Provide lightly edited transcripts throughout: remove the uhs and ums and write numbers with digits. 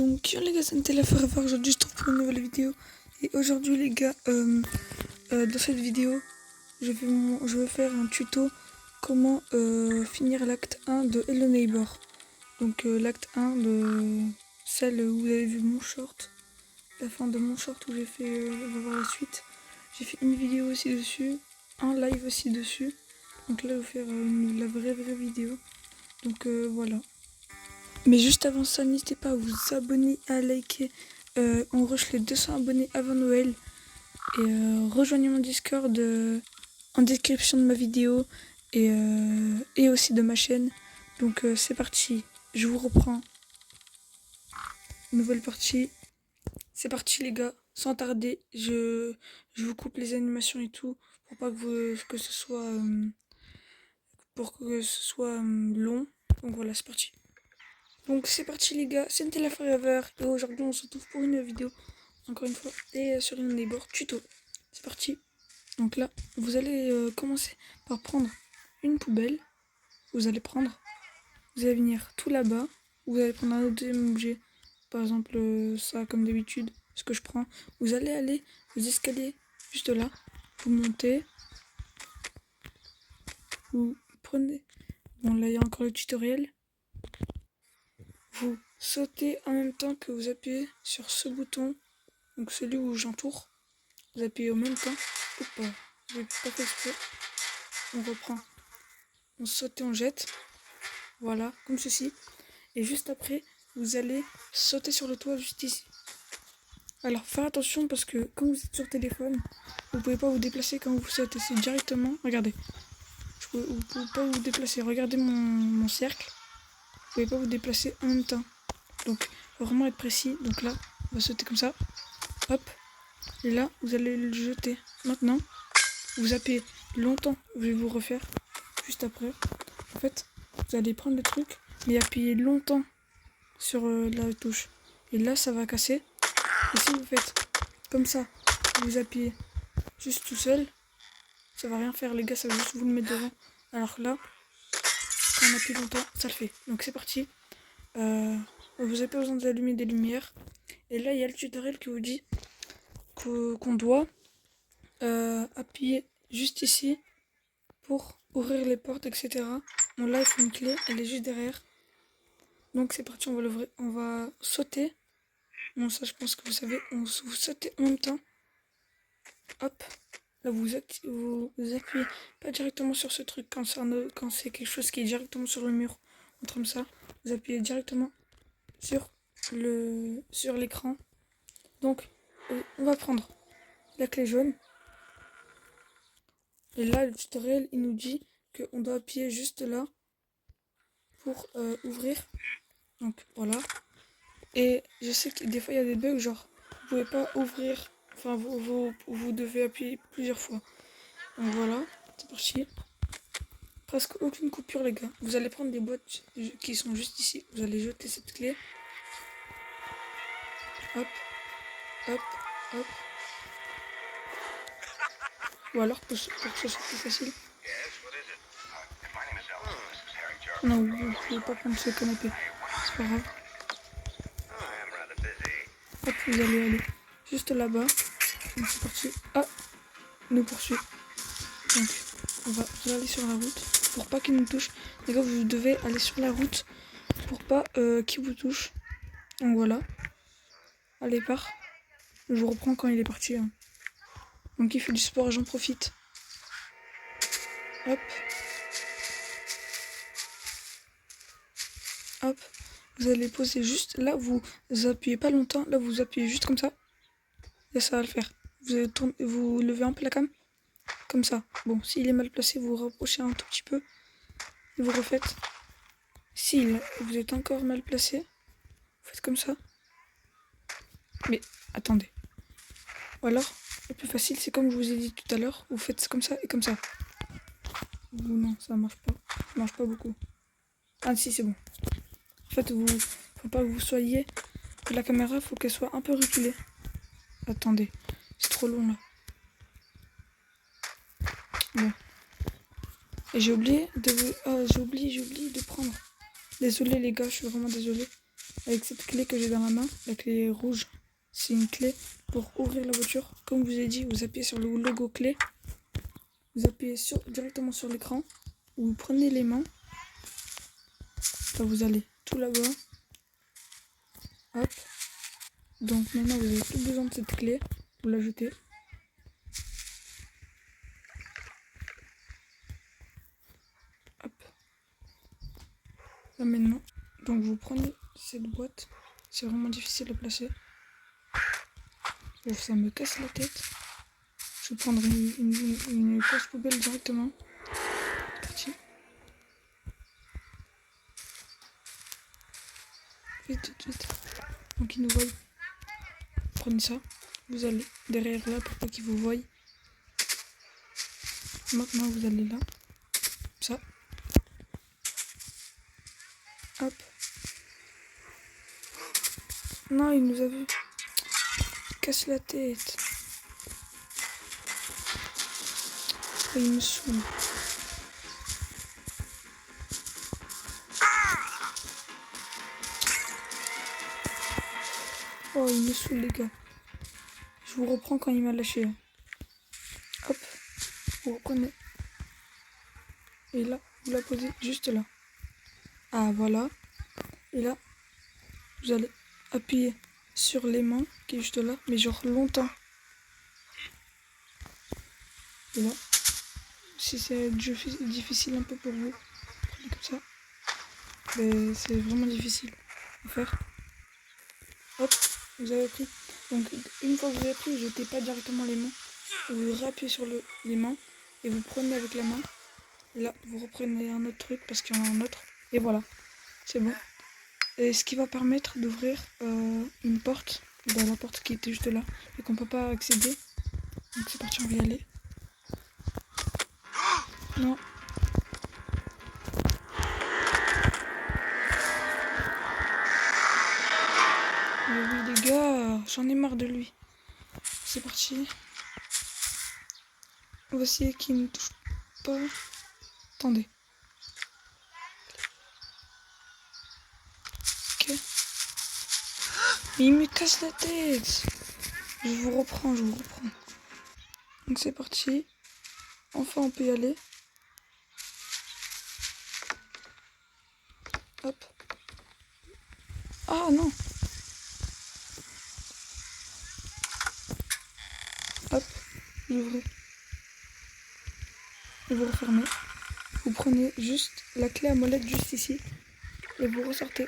Donc les gars, c'était la Forever. Aujourd'hui je trouve pour une nouvelle vidéo. Et aujourd'hui les gars, dans cette vidéo je vais faire un tuto comment finir l'acte 1 de Hello Neighbor. Donc l'acte 1 de celle où vous avez vu mon short, la fin de mon short où j'ai fait, on va voir la suite. J'ai fait une vidéo aussi dessus, un live aussi dessus. Donc là je vais faire la vraie vidéo. Donc voilà. Mais juste avant ça, n'hésitez pas à vous abonner, à liker. On rush les 200 abonnés avant Noël. Et rejoignez mon Discord en description de ma vidéo et aussi de ma chaîne. Donc c'est parti, je vous reprends. Nouvelle partie. C'est parti les gars, sans tarder. Je vous coupe les animations et tout pour pas que ce soit long. Donc voilà, c'est parti. Donc c'est parti les gars, c'était la Forever et aujourd'hui on se retrouve pour une vidéo, encore une fois, et sur une neighbor tuto. C'est parti. Donc là, vous allez commencer par prendre une poubelle, vous allez venir tout là-bas, vous allez prendre un autre objet, par exemple ça comme d'habitude, ce que je prends. Vous allez aller aux escaliers juste là, vous montez, vous prenez, bon là il y a encore le tutoriel. Vous sautez en même temps que vous appuyez sur ce bouton, donc celui où j'entoure. Vous appuyez en même temps. Oups, j'ai pas fait exprès. On reprend. On saute et on jette. Voilà, comme ceci. Et juste après, vous allez sauter sur le toit juste ici. Alors, faire attention parce que quand vous êtes sur téléphone, vous pouvez pas vous déplacer quand vous sautez. C'est directement. Regardez. Vous pouvez pas vous déplacer. Regardez mon cercle. Vous pouvez pas vous déplacer en même temps. Donc, faut vraiment être précis. Donc là, on va sauter comme ça. Hop. Et là, vous allez le jeter. Maintenant, vous appuyez longtemps. Je vais vous refaire juste après. En fait, vous allez prendre le truc, mais appuyer longtemps sur la touche. Et là, ça va casser. Et si vous faites comme ça, vous appuyez juste tout seul, ça va rien faire les gars, ça va juste vous le mettre devant. Alors que là, quand on appuie longtemps, ça le fait. Donc c'est parti. Vous n'avez pas besoin d'allumer des lumières. Et là, il y a le tutoriel qui vous dit qu'on doit appuyer juste ici pour ouvrir les portes, etc. Bon là, il faut une clé, elle est juste derrière. Donc c'est parti, on va l'ouvrir, on va sauter. Bon ça je pense que vous savez, vous sautez en même temps. Hop, là vous appuyez pas directement sur ce truc quand c'est quelque chose qui est directement sur le mur. Comme ça, vous appuyez directement sur l'écran. Donc on va prendre la clé jaune. Et là le tutoriel il nous dit qu'on doit appuyer juste là pour ouvrir. Donc voilà. Et je sais que des fois il y a des bugs, genre vous pouvez pas ouvrir, enfin vous devez appuyer plusieurs fois. Donc voilà, c'est parti. Presque aucune coupure les gars. Vous allez prendre des boîtes qui sont juste ici. Vous allez jeter cette clé. Hop, hop, hop. Ou alors pour que ce soit plus facile. Non, vous ne pouvez pas prendre ce canapé. C'est pas grave. Hop, vous allez aller juste là-bas. Donc c'est parti. Ah, il nous poursuit. Donc on va aller sur la route pour pas qu'il nous touche. Les gars, vous devez aller sur la route pour pas qu'il vous touche. Donc voilà. Allez, part. Je vous reprends quand il est parti. Hein. Donc il fait du sport et j'en profite. Hop. Hop. Vous allez poser juste là, vous appuyez pas longtemps. Là, vous appuyez juste comme ça. Et ça va le faire. Vous levez un peu la cam. Comme ça. Bon, s'il est mal placé, vous rapprochez un tout petit peu. Et vous refaites. Si vous êtes encore mal placé, vous faites comme ça. Mais attendez. Ou alors, le plus facile, c'est comme je vous ai dit tout à l'heure. Vous faites comme ça et comme ça. Ou non, ça marche pas. Ça marche pas beaucoup. Ah si, c'est bon. En fait, faut pas que vous soyez... La caméra, faut qu'elle soit un peu reculée. Attendez, c'est trop long là. Bon. Et j'ai oublié de vous... Ah, j'ai oublié de prendre. Désolé les gars, je suis vraiment désolé. avec cette clé que j'ai dans la main, la clé rouge. C'est une clé pour ouvrir la voiture. Comme je vous ai dit, vous appuyez sur le logo clé. Vous appuyez directement sur l'écran. Vous prenez les mains. Là, vous allez tout là-bas. Hop. Donc maintenant, vous n'avez plus besoin de cette clé. Vous la jetez. Hop. Là maintenant. Donc vous prenez cette boîte. C'est vraiment difficile à placer. Ça me casse la tête. Je vais prendre une poche poubelle directement. Parti. Vite, vite, vite. Donc ils nous voient. Prenez ça. Vous allez derrière là pour pas qu'ils vous voient. Maintenant vous allez là. Ça. Hop. Non, il nous a vu. Casse la tête. Oh, il me saoule. Oh, il me saoule, les gars. Je vous reprends quand il m'a lâché. Hop. Vous reprenez. Et là, vous la posez juste là. Ah, voilà. Et là, vous allez appuyer sur les mains qui est juste là, mais genre longtemps. Et là, si c'est difficile un peu pour vous, prenez comme ça. Mais c'est vraiment difficile à faire. Hop, vous avez pris. Donc une fois que vous avez pris, jetez pas directement les mains. Vous réappuyez sur les mains et vous prenez avec la main. Et là, vous reprenez un autre truc parce qu'il y en a un autre. Et voilà, c'est bon. Et ce qui va permettre d'ouvrir une porte, dans la porte qui était juste là, et qu'on peut pas accéder. Donc c'est parti, on va y aller. Non. Mais oui les gars, j'en ai marre de lui. C'est parti. On va essayer qu'il ne touche pas. Attendez. Ok. Mais il me casse la tête. Je vous reprends. Donc c'est parti. Enfin on peut y aller. Hop. Ah non. Hop. Vous ouvrez. Et vous refermez. Vous prenez juste la clé à molette juste ici. Et vous ressortez.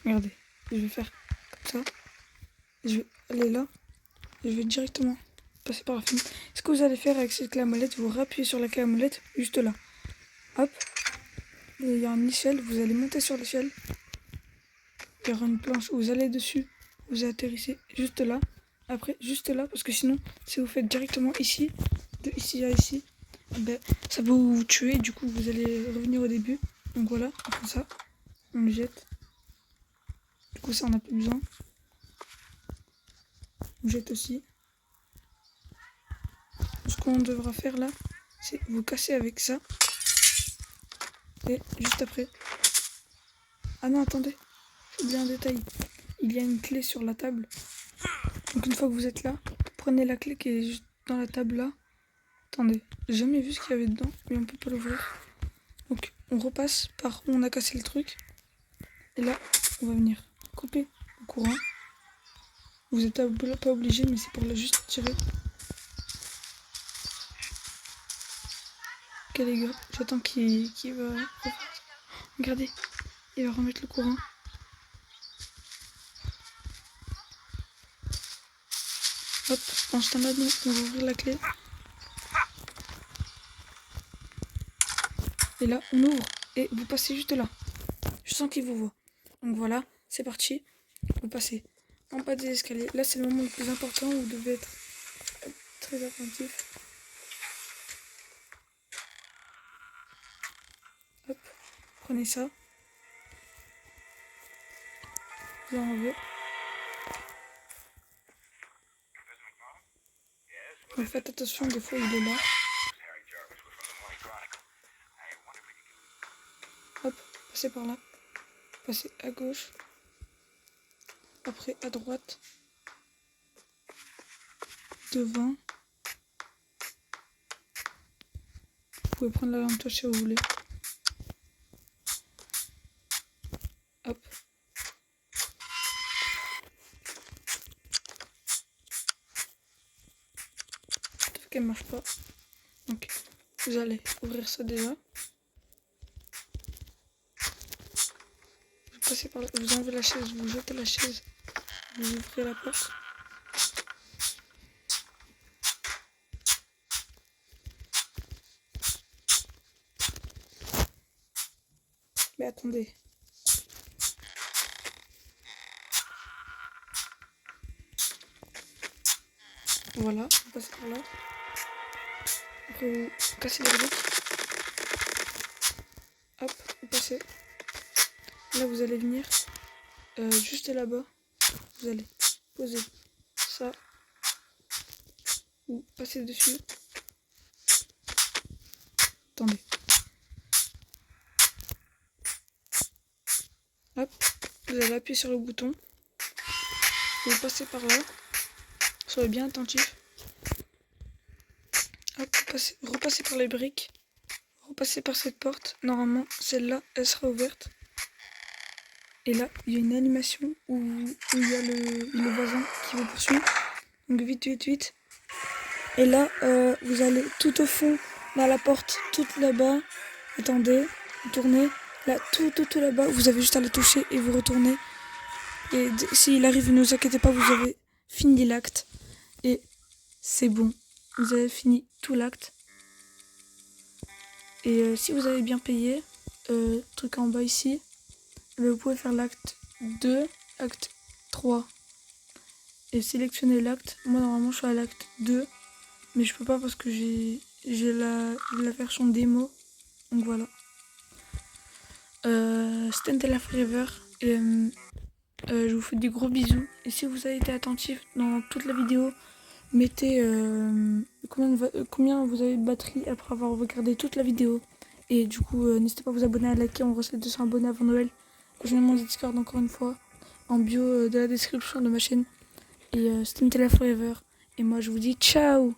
Regardez. Je vais faire comme ça. Je vais aller là. Et je vais directement passer par la fenêtre. Ce que vous allez faire avec cette clé à molette, vous rappuyez sur la clé à molette juste là. Hop. Et il y a une échelle. Vous allez monter sur l'échelle. Il y aura une planche. Vous allez dessus. Vous atterrissez juste là. Après, juste là. Parce que sinon, si vous faites directement ici, de ici à ici, ben, ça va vous tuer. Du coup, vous allez revenir au début. Donc voilà, on fait ça. On le jette. Du coup, ça, on n'a plus besoin. On jette aussi. Ce qu'on devra faire là, c'est vous casser avec ça. Et juste après. Ah non, attendez. J'ai oublié un détail. Il y a une clé sur la table. Donc une fois que vous êtes là, prenez la clé qui est juste dans la table là. Attendez, j'ai jamais vu ce qu'il y avait dedans, mais on peut pas l'ouvrir. Donc on repasse par où on a cassé le truc. Et là, on va venir couper le courant. Vous n'êtes pas obligé, mais c'est pour le juste tirer. Ok les gars, j'attends qu'il va... Regardez, il va remettre le courant. Hop, en ce temps-là, nous, on va ouvrir la clé. Et là, on ouvre. Et vous passez juste là. Je sens qu'il vous voit. Donc voilà, c'est parti. Vous passez en bas des escaliers. Là, c'est le moment le plus important où vous devez être très attentif. Hop, prenez ça. Vous enlevez. Donc faites attention, des fois il est là. Hop, passez par là. passez à gauche. Après à droite. Devant. Vous pouvez prendre la lampe torche si vous voulez. Hop. Sauf qu'elle marche pas. Donc vous allez ouvrir ça déjà. Vous passez par là, vous enlevez la chaise, vous jetez la chaise, vous ouvrez la porte. Mais attendez. Voilà, vous passez par là. Après vous cassez les briques. Hop, vous passez. Là vous allez venir juste là-bas. Vous allez poser ça. Vous passez dessus. Attendez. Hop, vous allez appuyer sur le bouton. Vous passez par là. Soyez bien attentif. Hop, repassez par les briques. Repassez par cette porte. Normalement, celle-là, elle sera ouverte. Et là, il y a une animation où il y a le voisin qui vous poursuit. Donc vite. Et là, vous allez tout au fond, dans la porte, toute là-bas. Attendez, vous tournez. Là, tout là-bas, vous avez juste à la toucher et vous retournez. Et s'il arrive, ne vous inquiétez pas, vous avez fini l'acte. Et c'est bon. Vous avez fini tout l'acte. Et si vous avez bien payé, truc en bas ici, vous pouvez faire l'acte 2, acte 3. Et sélectionner l'acte. Moi, normalement, je suis à l'acte 2. Mais je peux pas parce que j'ai la version démo. Donc voilà. C'était Nutella Forever. Et je vous fais des gros bisous. Et si vous avez été attentif dans toute la vidéo, mettez combien vous avez de batterie après avoir regardé toute la vidéo. Et du coup, n'hésitez pas à vous abonner, à liker. On reste les 200 abonnés avant Noël. Rejoignez mon Discord encore une fois. En bio de la description de ma chaîne. Et c'était Nutella Forever. Et moi, je vous dis ciao!